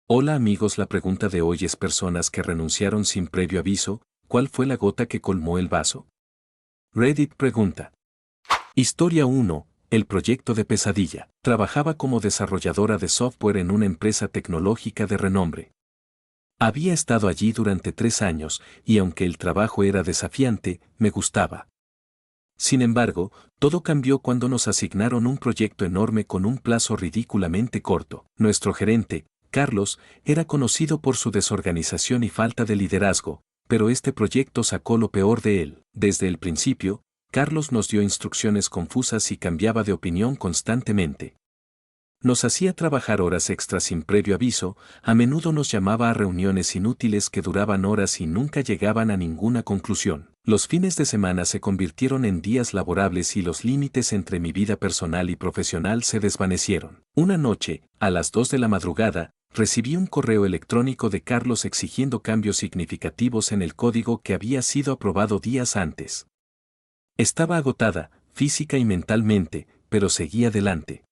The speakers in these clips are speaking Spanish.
Hola amigos, la pregunta de hoy es personas que renunciaron sin previo aviso, ¿cuál fue la gota que colmó el vaso? Reddit pregunta. Historia 1. El proyecto de pesadilla. Trabajaba como desarrolladora de software en una empresa tecnológica de renombre. Había estado allí durante 3 años, y aunque el trabajo era desafiante, me gustaba. Sin embargo, todo cambió cuando nos asignaron un proyecto enorme con un plazo ridículamente corto. Nuestro gerente, Carlos, era conocido por su desorganización y falta de liderazgo, pero este proyecto sacó lo peor de él. Desde el principio, Carlos nos dio instrucciones confusas y cambiaba de opinión constantemente. Nos hacía trabajar horas extras sin previo aviso, a menudo nos llamaba a reuniones inútiles que duraban horas y nunca llegaban a ninguna conclusión. Los fines de semana se convirtieron en días laborables y los límites entre mi vida personal y profesional se desvanecieron. Una noche, a las 2 de la madrugada, recibí un correo electrónico de Carlos exigiendo cambios significativos en el código que había sido aprobado días antes. Estaba agotada, física y mentalmente, pero seguía adelante.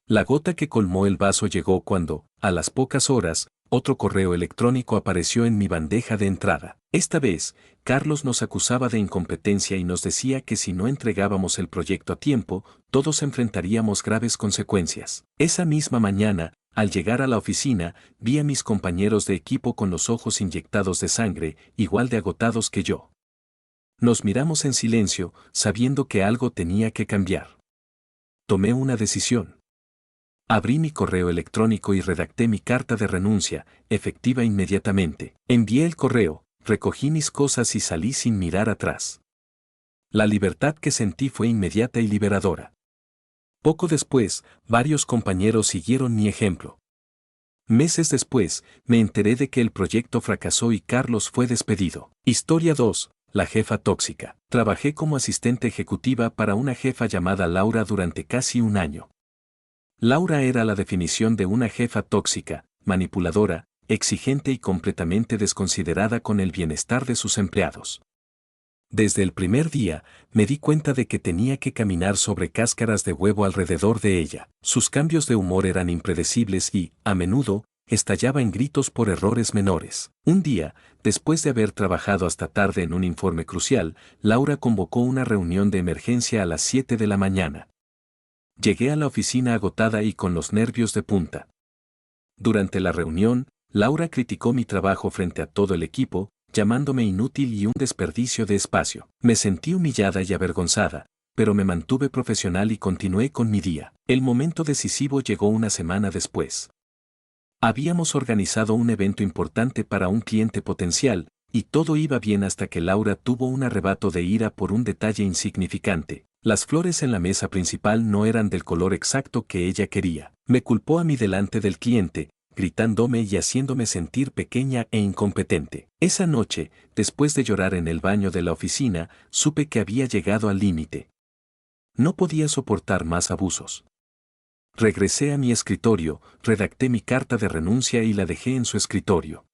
La gota que colmó el vaso llegó cuando, a las pocas horas, otro correo electrónico apareció en mi bandeja de entrada. Esta vez, Carlos nos acusaba de incompetencia y nos decía que si no entregábamos el proyecto a tiempo, todos enfrentaríamos graves consecuencias. Esa misma mañana, al llegar a la oficina, vi a mis compañeros de equipo con los ojos inyectados de sangre, igual de agotados que yo. Nos miramos en silencio, sabiendo que algo tenía que cambiar. Tomé una decisión. Abrí mi correo electrónico y redacté mi carta de renuncia, efectiva inmediatamente. Envié el correo, recogí mis cosas y salí sin mirar atrás. La libertad que sentí fue inmediata y liberadora. Poco después, varios compañeros siguieron mi ejemplo. Meses después, me enteré de que el proyecto fracasó y Carlos fue despedido. Historia 2. La jefa tóxica. Trabajé como asistente ejecutiva para una jefa llamada Laura durante casi un año. Laura era la definición de una jefa tóxica, manipuladora, exigente y completamente desconsiderada con el bienestar de sus empleados. Desde el primer día, me di cuenta de que tenía que caminar sobre cáscaras de huevo alrededor de ella. Sus cambios de humor eran impredecibles y, a menudo, estallaba en gritos por errores menores. Un día, después de haber trabajado hasta tarde en un informe crucial, Laura convocó una reunión de emergencia a las 7 de la mañana. Llegué a la oficina agotada y con los nervios de punta. Durante la reunión, Laura criticó mi trabajo frente a todo el equipo, llamándome inútil y un desperdicio de espacio. Me sentí humillada y avergonzada, pero me mantuve profesional y continué con mi día. El momento decisivo llegó una semana después. Habíamos organizado un evento importante para un cliente potencial, y todo iba bien hasta que Laura tuvo un arrebato de ira por un detalle insignificante. Las flores en la mesa principal no eran del color exacto que ella quería. Me culpó a mí delante del cliente, gritándome y haciéndome sentir pequeña e incompetente. Esa noche, después de llorar en el baño de la oficina, supe que había llegado al límite. No podía soportar más abusos. Regresé a mi escritorio, redacté mi carta de renuncia y la dejé en su escritorio.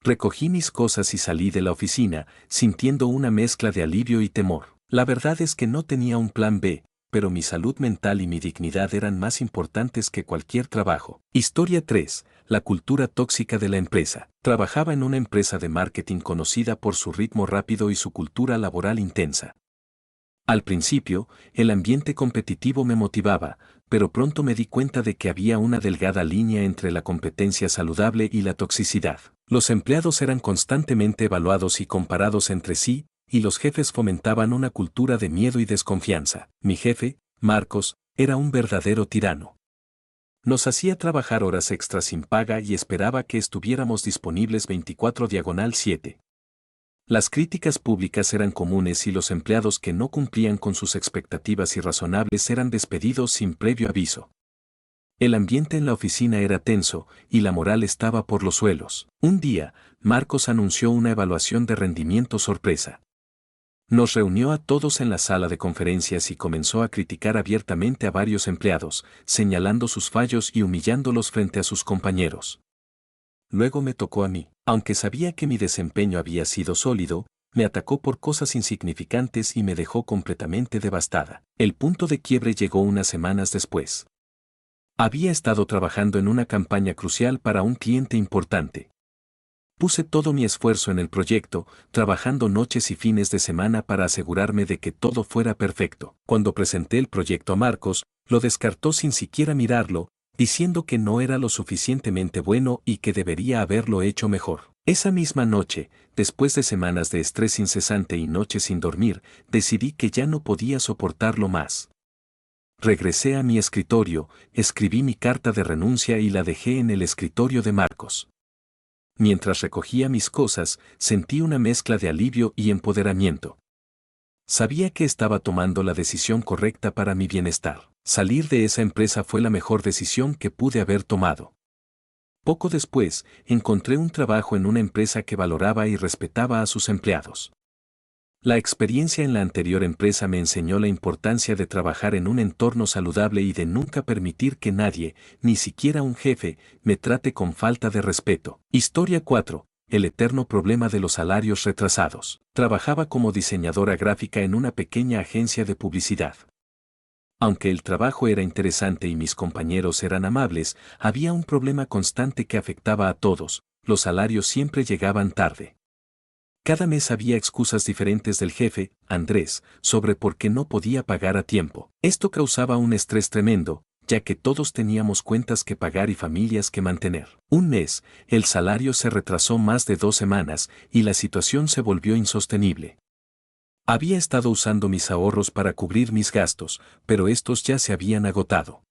Recogí mis cosas y salí de la oficina, sintiendo una mezcla de alivio y temor. La verdad es que no tenía un plan B, pero mi salud mental y mi dignidad eran más importantes que cualquier trabajo. Historia 3. La cultura tóxica de la empresa. Trabajaba en una empresa de marketing conocida por su ritmo rápido y su cultura laboral intensa. Al principio, el ambiente competitivo me motivaba, pero pronto me di cuenta de que había una delgada línea entre la competencia saludable y la toxicidad. Los empleados eran constantemente evaluados y comparados entre sí, y los jefes fomentaban una cultura de miedo y desconfianza. Mi jefe, Marcos, era un verdadero tirano. Nos hacía trabajar horas extras sin paga y esperaba que estuviéramos disponibles 24/7. Las críticas públicas eran comunes y los empleados que no cumplían con sus expectativas irrazonables eran despedidos sin previo aviso. El ambiente en la oficina era tenso y la moral estaba por los suelos. Un día, Marcos anunció una evaluación de rendimiento sorpresa. Nos reunió a todos en la sala de conferencias y comenzó a criticar abiertamente a varios empleados, señalando sus fallos y humillándolos frente a sus compañeros. Luego me tocó a mí. Aunque sabía que mi desempeño había sido sólido, me atacó por cosas insignificantes y me dejó completamente devastada. El punto de quiebre llegó unas semanas después. Había estado trabajando en una campaña crucial para un cliente importante. Puse todo mi esfuerzo en el proyecto, trabajando noches y fines de semana para asegurarme de que todo fuera perfecto. Cuando presenté el proyecto a Marcos, lo descartó sin siquiera mirarlo, diciendo que no era lo suficientemente bueno y que debería haberlo hecho mejor. Esa misma noche, después de semanas de estrés incesante y noches sin dormir, decidí que ya no podía soportarlo más. Regresé a mi escritorio, escribí mi carta de renuncia y la dejé en el escritorio de Marcos. Mientras recogía mis cosas, sentí una mezcla de alivio y empoderamiento. Sabía que estaba tomando la decisión correcta para mi bienestar. Salir de esa empresa fue la mejor decisión que pude haber tomado. Poco después, encontré un trabajo en una empresa que valoraba y respetaba a sus empleados. La experiencia en la anterior empresa me enseñó la importancia de trabajar en un entorno saludable y de nunca permitir que nadie, ni siquiera un jefe, me trate con falta de respeto. Historia 4. El eterno problema de los salarios retrasados. Trabajaba como diseñadora gráfica en una pequeña agencia de publicidad. Aunque el trabajo era interesante y mis compañeros eran amables, había un problema constante que afectaba a todos: los salarios siempre llegaban tarde. Cada mes había excusas diferentes del jefe, Andrés, sobre por qué no podía pagar a tiempo. Esto causaba un estrés tremendo, ya que todos teníamos cuentas que pagar y familias que mantener. Un mes, el salario se retrasó más de 2 semanas y la situación se volvió insostenible. Había estado usando mis ahorros para cubrir mis gastos, pero estos ya se habían agotado.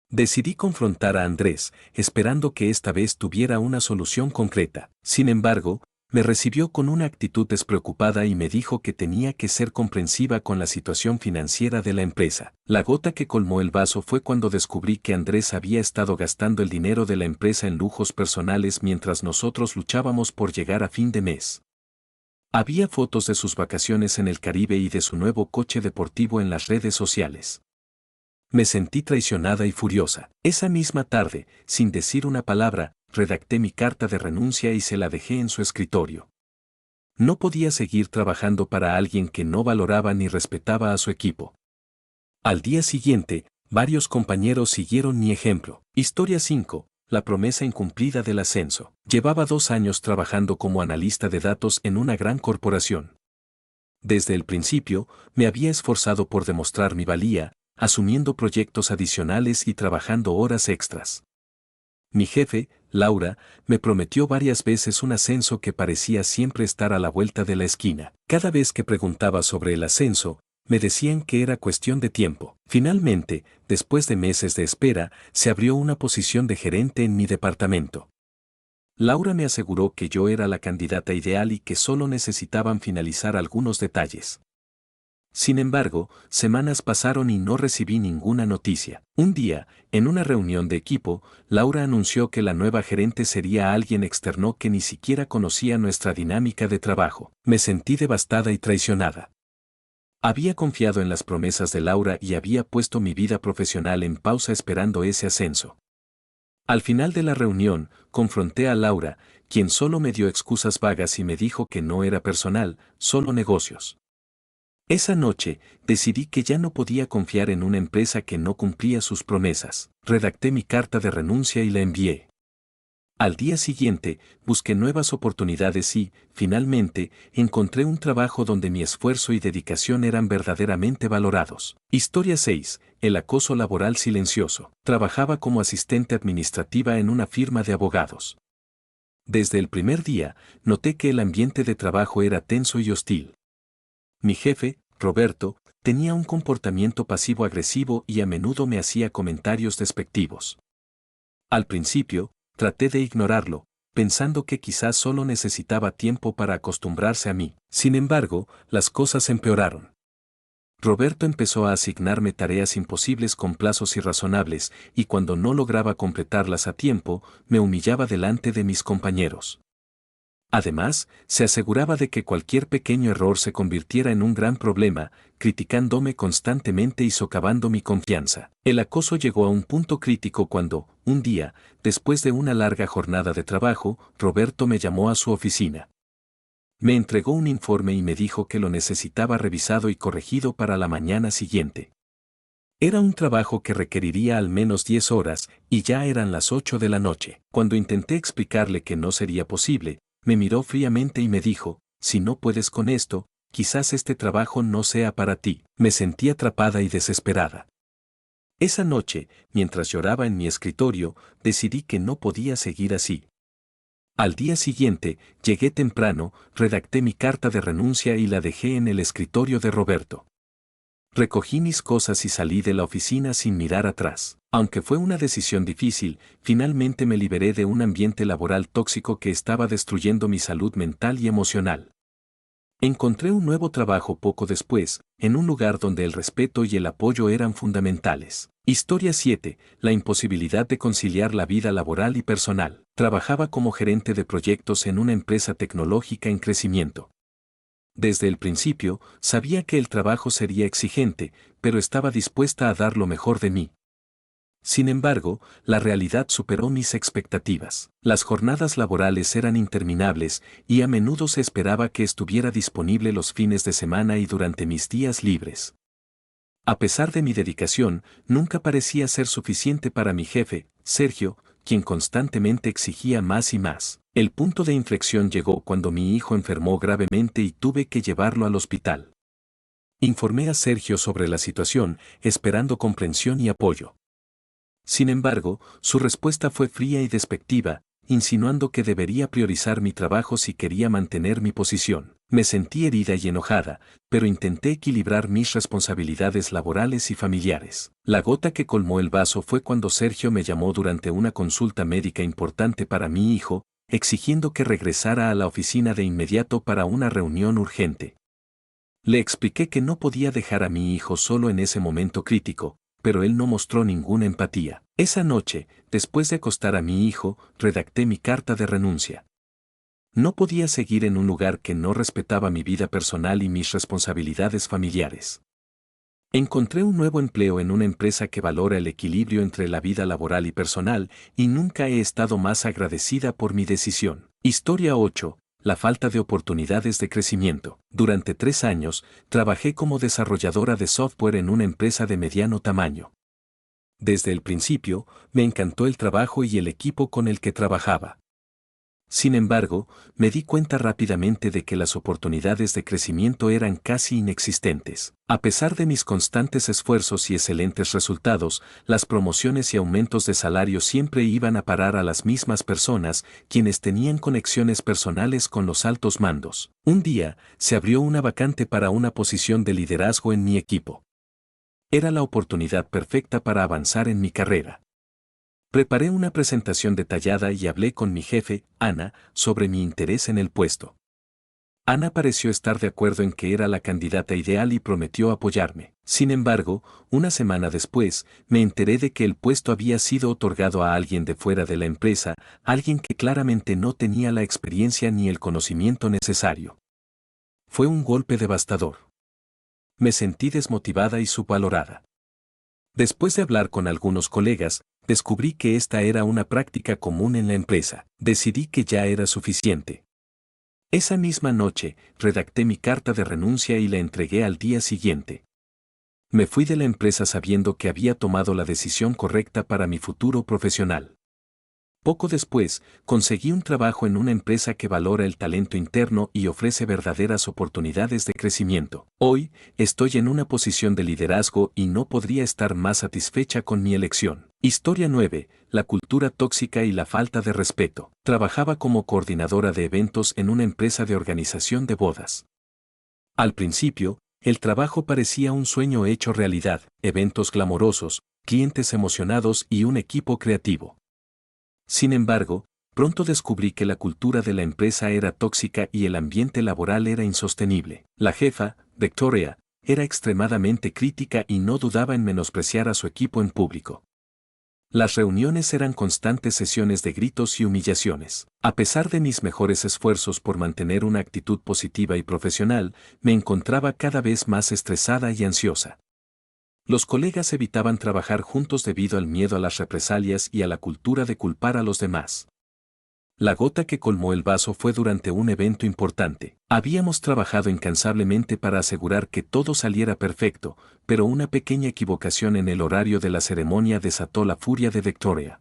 Decidí confrontar a Andrés, esperando que esta vez tuviera una solución concreta. Sin embargo, me recibió con una actitud despreocupada y me dijo que tenía que ser comprensiva con la situación financiera de la empresa. La gota que colmó el vaso fue cuando descubrí que Andrés había estado gastando el dinero de la empresa en lujos personales mientras nosotros luchábamos por llegar a fin de mes. Había fotos de sus vacaciones en el Caribe y de su nuevo coche deportivo en las redes sociales. Me sentí traicionada y furiosa. Esa misma tarde, sin decir una palabra, redacté mi carta de renuncia y se la dejé en su escritorio. No podía seguir trabajando para alguien que no valoraba ni respetaba a su equipo. Al día siguiente, varios compañeros siguieron mi ejemplo. Historia 5. La promesa incumplida del ascenso. Llevaba 2 años trabajando como analista de datos en una gran corporación. Desde el principio, me había esforzado por demostrar mi valía, asumiendo proyectos adicionales y trabajando horas extras. Mi jefe, Laura, me prometió varias veces un ascenso que parecía siempre estar a la vuelta de la esquina. Cada vez que preguntaba sobre el ascenso, me decían que era cuestión de tiempo. Finalmente, después de meses de espera, se abrió una posición de gerente en mi departamento. Laura me aseguró que yo era la candidata ideal y que solo necesitaban finalizar algunos detalles. Sin embargo, semanas pasaron y no recibí ninguna noticia. Un día, en una reunión de equipo, Laura anunció que la nueva gerente sería alguien externo que ni siquiera conocía nuestra dinámica de trabajo. Me sentí devastada y traicionada. Había confiado en las promesas de Laura y había puesto mi vida profesional en pausa esperando ese ascenso. Al final de la reunión, confronté a Laura, quien solo me dio excusas vagas y me dijo que no era personal, solo negocios. Esa noche, decidí que ya no podía confiar en una empresa que no cumplía sus promesas. Redacté mi carta de renuncia y la envié. Al día siguiente, busqué nuevas oportunidades y, finalmente, encontré un trabajo donde mi esfuerzo y dedicación eran verdaderamente valorados. Historia 6. El acoso laboral silencioso. Trabajaba como asistente administrativa en una firma de abogados. Desde el primer día, noté que el ambiente de trabajo era tenso y hostil. Mi jefe, Roberto, tenía un comportamiento pasivo-agresivo y a menudo me hacía comentarios despectivos. Al principio, traté de ignorarlo, pensando que quizás solo necesitaba tiempo para acostumbrarse a mí. Sin embargo, las cosas empeoraron. Roberto empezó a asignarme tareas imposibles con plazos irrazonables, y cuando no lograba completarlas a tiempo, me humillaba delante de mis compañeros. Además, se aseguraba de que cualquier pequeño error se convirtiera en un gran problema, criticándome constantemente y socavando mi confianza. El acoso llegó a un punto crítico cuando, un día, después de una larga jornada de trabajo, Roberto me llamó a su oficina. Me entregó un informe y me dijo que lo necesitaba revisado y corregido para la mañana siguiente. Era un trabajo que requeriría al menos 10 horas, y ya eran las 8 de la noche. Cuando intenté explicarle que no sería posible, me miró fríamente y me dijo, si no puedes con esto, quizás este trabajo no sea para ti. Me sentí atrapada y desesperada. Esa noche, mientras lloraba en mi escritorio, decidí que no podía seguir así. Al día siguiente, llegué temprano, redacté mi carta de renuncia y la dejé en el escritorio de Roberto. Recogí mis cosas y salí de la oficina sin mirar atrás. Aunque fue una decisión difícil, finalmente me liberé de un ambiente laboral tóxico que estaba destruyendo mi salud mental y emocional. Encontré un nuevo trabajo poco después, en un lugar donde el respeto y el apoyo eran fundamentales. Historia 7. La imposibilidad de conciliar la vida laboral y personal. Trabajaba como gerente de proyectos en una empresa tecnológica en crecimiento. Desde el principio, sabía que el trabajo sería exigente, pero estaba dispuesta a dar lo mejor de mí. Sin embargo, la realidad superó mis expectativas. Las jornadas laborales eran interminables y a menudo se esperaba que estuviera disponible los fines de semana y durante mis días libres. A pesar de mi dedicación, nunca parecía ser suficiente para mi jefe, Sergio, quien constantemente exigía más y más. El punto de inflexión llegó cuando mi hijo enfermó gravemente y tuve que llevarlo al hospital. Informé a Sergio sobre la situación, esperando comprensión y apoyo. Sin embargo, su respuesta fue fría y despectiva, insinuando que debería priorizar mi trabajo si quería mantener mi posición. Me sentí herida y enojada, pero intenté equilibrar mis responsabilidades laborales y familiares. La gota que colmó el vaso fue cuando Sergio me llamó durante una consulta médica importante para mi hijo, exigiendo que regresara a la oficina de inmediato para una reunión urgente. Le expliqué que no podía dejar a mi hijo solo en ese momento crítico, pero él no mostró ninguna empatía. Esa noche, después de acostar a mi hijo, redacté mi carta de renuncia. No podía seguir en un lugar que no respetaba mi vida personal y mis responsabilidades familiares. Encontré un nuevo empleo en una empresa que valora el equilibrio entre la vida laboral y personal, y nunca he estado más agradecida por mi decisión. Historia 8. La falta de oportunidades de crecimiento. Durante 3 años, trabajé como desarrolladora de software en una empresa de mediano tamaño. Desde el principio, me encantó el trabajo y el equipo con el que trabajaba. Sin embargo, me di cuenta rápidamente de que las oportunidades de crecimiento eran casi inexistentes. A pesar de mis constantes esfuerzos y excelentes resultados, las promociones y aumentos de salario siempre iban a parar a las mismas personas, quienes tenían conexiones personales con los altos mandos. Un día, se abrió una vacante para una posición de liderazgo en mi equipo. Era la oportunidad perfecta para avanzar en mi carrera. Preparé una presentación detallada y hablé con mi jefe, Ana, sobre mi interés en el puesto. Ana pareció estar de acuerdo en que era la candidata ideal y prometió apoyarme. Sin embargo, una semana después, me enteré de que el puesto había sido otorgado a alguien de fuera de la empresa, alguien que claramente no tenía la experiencia ni el conocimiento necesario. Fue un golpe devastador. Me sentí desmotivada y subvalorada. Después de hablar con algunos colegas, descubrí que esta era una práctica común en la empresa. Decidí que ya era suficiente. Esa misma noche, redacté mi carta de renuncia y la entregué al día siguiente. Me fui de la empresa sabiendo que había tomado la decisión correcta para mi futuro profesional. Poco después, conseguí un trabajo en una empresa que valora el talento interno y ofrece verdaderas oportunidades de crecimiento. Hoy, estoy en una posición de liderazgo y no podría estar más satisfecha con mi elección. Historia 9. La cultura tóxica y la falta de respeto. Trabajaba como coordinadora de eventos en una empresa de organización de bodas. Al principio, el trabajo parecía un sueño hecho realidad, eventos glamorosos, clientes emocionados y un equipo creativo. Sin embargo, pronto descubrí que la cultura de la empresa era tóxica y el ambiente laboral era insostenible. La jefa, Victoria, era extremadamente crítica y no dudaba en menospreciar a su equipo en público. Las reuniones eran constantes sesiones de gritos y humillaciones. A pesar de mis mejores esfuerzos por mantener una actitud positiva y profesional, me encontraba cada vez más estresada y ansiosa. Los colegas evitaban trabajar juntos debido al miedo a las represalias y a la cultura de culpar a los demás. La gota que colmó el vaso fue durante un evento importante. Habíamos trabajado incansablemente para asegurar que todo saliera perfecto, pero una pequeña equivocación en el horario de la ceremonia desató la furia de Victoria.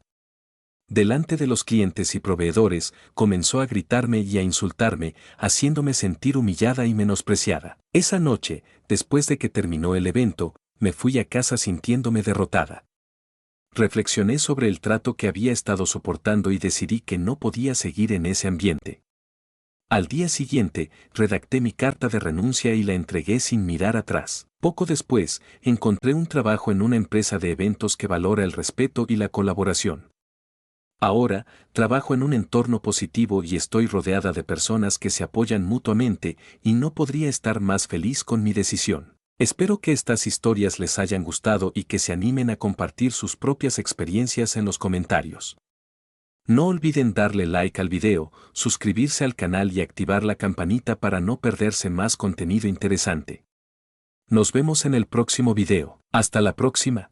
Delante de los clientes y proveedores, comenzó a gritarme y a insultarme, haciéndome sentir humillada y menospreciada. Esa noche, después de que terminó el evento, me fui a casa sintiéndome derrotada. Reflexioné sobre el trato que había estado soportando y decidí que no podía seguir en ese ambiente. Al día siguiente, redacté mi carta de renuncia y la entregué sin mirar atrás. Poco después, encontré un trabajo en una empresa de eventos que valora el respeto y la colaboración. Ahora, trabajo en un entorno positivo y estoy rodeada de personas que se apoyan mutuamente y no podría estar más feliz con mi decisión. Espero que estas historias les hayan gustado y que se animen a compartir sus propias experiencias en los comentarios. No olviden darle like al video, suscribirse al canal y activar la campanita para no perderse más contenido interesante. Nos vemos en el próximo video. Hasta la próxima.